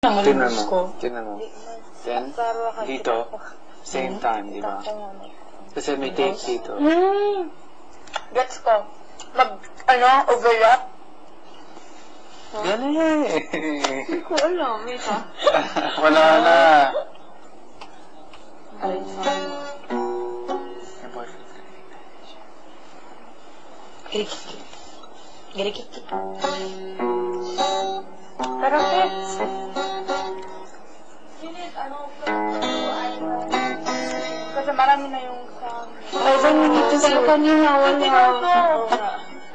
Tingnan mo. Tingnan mo. Then, dito, same time, di ba? Kasi may tape dito. Gets ko. Overlap? Galing! Hindi ko alam, ito. Wala na. Girikit. Pero kids, kasi marami na yung sound. Ay, ganito sa'yo kanina, wala.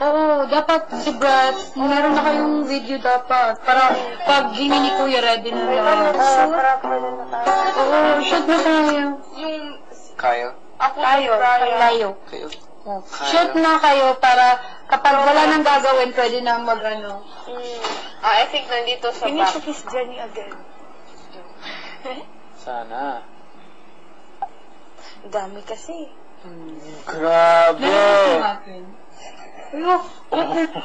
Oo, dapat si Brad, meron na kayong video dapat. Para pag hingi ni Kuya, ready na lahat. Oo, shoot na tayo. Kayo? Kayo. Shoot na kayo para kapag wala nang gagawin, pwede na mag-ano. I think nandito sa back. You need to kiss Jenny again. Sana. Dami kasi. Grabe!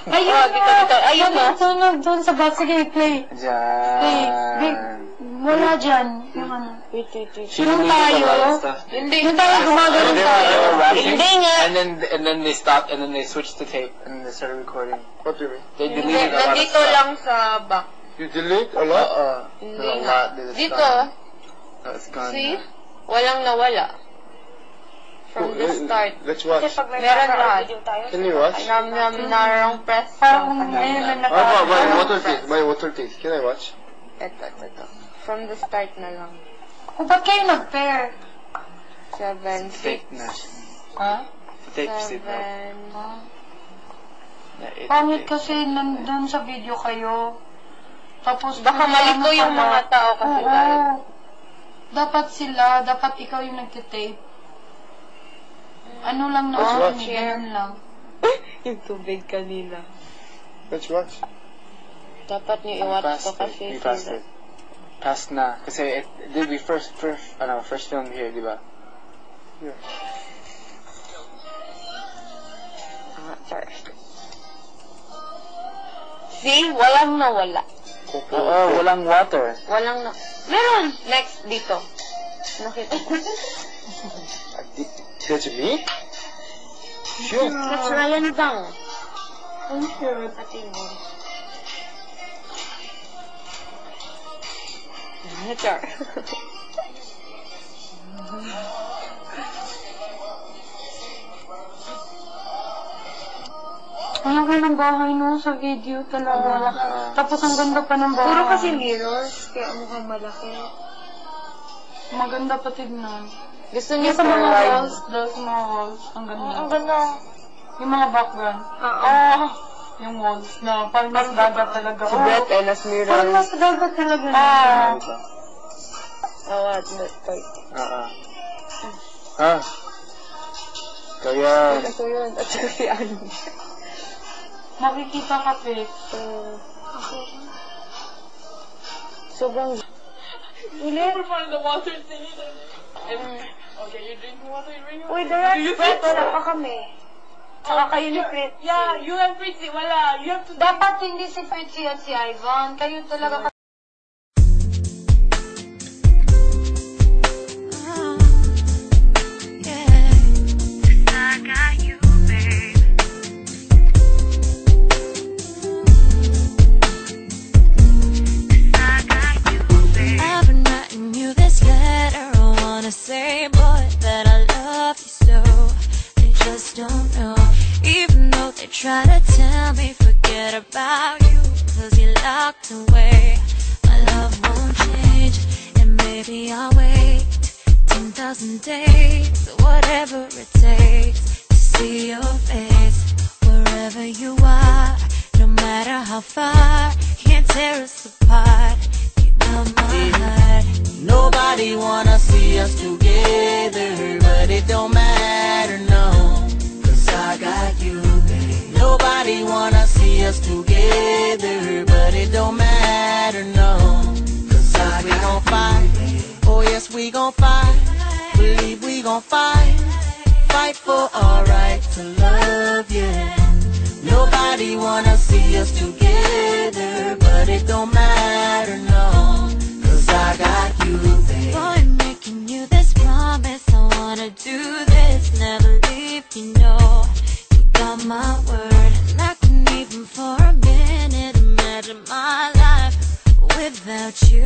Ayun dito. Ayun na. Doon sa back. Sige, play. Diyan. Wala dyan. Yung ano. Wait. Yung tayo. Yung tayo gumagano tayo. Hindi nga. And then they stopped, and then they switched the tape, and then they started recording. What do you mean? They deleted a lot of Nandito stuff. lang sa back. You delete a lot? Hindi nga. Dito. No, it's gone. See? Walang nawala. From the start. Let's watch. Meron lahat. Can you watch? Narong press. Parang ngayon na My water taste. Can I watch? Ito. From the start na lang. O, ba't kayo nag-pair? 7, 6. Fake na. Ha? Tape si Brad. 7. Pangit kasi nandun sa video kayo. Tapos, Baka malito yung mga tao kasi tayo. Dapat ikaw yung nagtitape. Ano lang na ganun lang. Yung tubig kanina. Let's watch. Dapat niyo i-watch ko kasi. We passed it. Passed na. Kasi did we first film here, di ba? Yeah. Sorry. See? Walang nawala. Oo, walang water. Meron! Next, dito. Nakita ko. That's me? Sure. That's Ryan Bang. I'm sure. Pati mo. Char. Ang laki ng bahay no sa video talaga. Tapos ang ganda pa ng bahay. Puro kasi mirrors, kaya mukhang malaki. Maganda pa tignan. Gusto niyo Sa mga wide? walls, sa mga walls, ang ganda. Ang ganda. Yung mga background. Yung walls na parang mas dagat talaga. Si Brett and as mirrors. Parang mas dagat talaga. What? Kaya... Ito yun. At saka si Annie. Makikita ka, Pete. Sobrang... Ulit. Okay, you drink water, you drink water. Uy, direct Brett, wala pa kami. Saka kayo ni Fritzy. Yeah, you have Fritzy, wala. You have to Dapat hindi si Fritzy at si Ivan. Kayo talaga. Say, boy, that I love you so. They just don't know. Even though they try to tell me forget about you, 'cause you're locked away. My love won't change, and maybe I'll wait 10,000 days, whatever it takes to see your face. Wherever you are, no matter how far, can't tear us apart. You got my heart. Nobody wanna see us together, but it don't matter, no, 'cause I got you, babe. Nobody wanna see us together, but it don't matter, no, 'cause we gon' fight, oh yes we gon' fight, believe we gon' fight, fight for our right to love, yeah. Nobody wanna see us together, but it don't matter, no. got you, babe. Boy, I'm making you this promise. I wanna do this, never leave. You know, you got my word, and I couldn't even for a minute imagine my life without you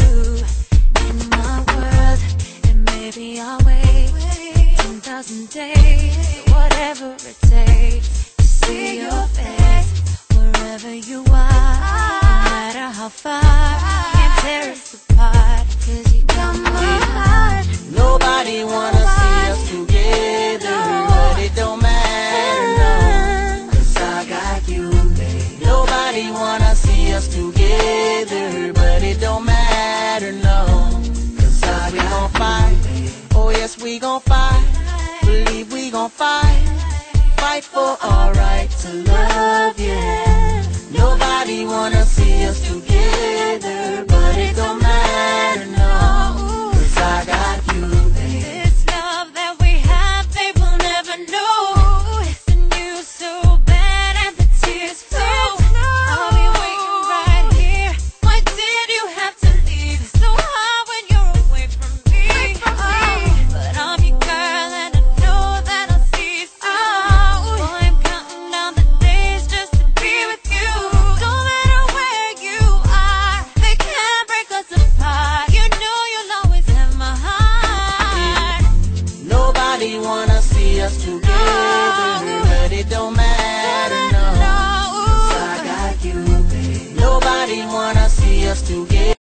in my world. And maybe I'll wait 10,000 days, whatever it takes to see your face wherever you are. No matter how far, can't tear us apart, 'cause you got my heart. Nobody wanna see us together, but it don't matter, no, 'cause I got you, babe. Nobody wanna see us together, but it don't matter, no, 'cause we gon' fight. Oh yes, we gon' fight. Believe we gon' fight. Fight for our right to love, yeah. Nobody wanna see us together, but it don't matter, no, 'cause I got you, babe. This love that we have, they will never know. Missing you so bad and the tears flow. I'll be waiting right here. Why did you have to leave? It's so hard when you're away from me. But I'm your girl and I know that I'll see you soon. Boy, I'm counting down the days just to be with you. Don't matter where you are, they can't break us apart. You know you'll always have my heart. Nobody wanna see us together, but it don't matter, no, 'cause I got you, babe. Nobody wanna see us together.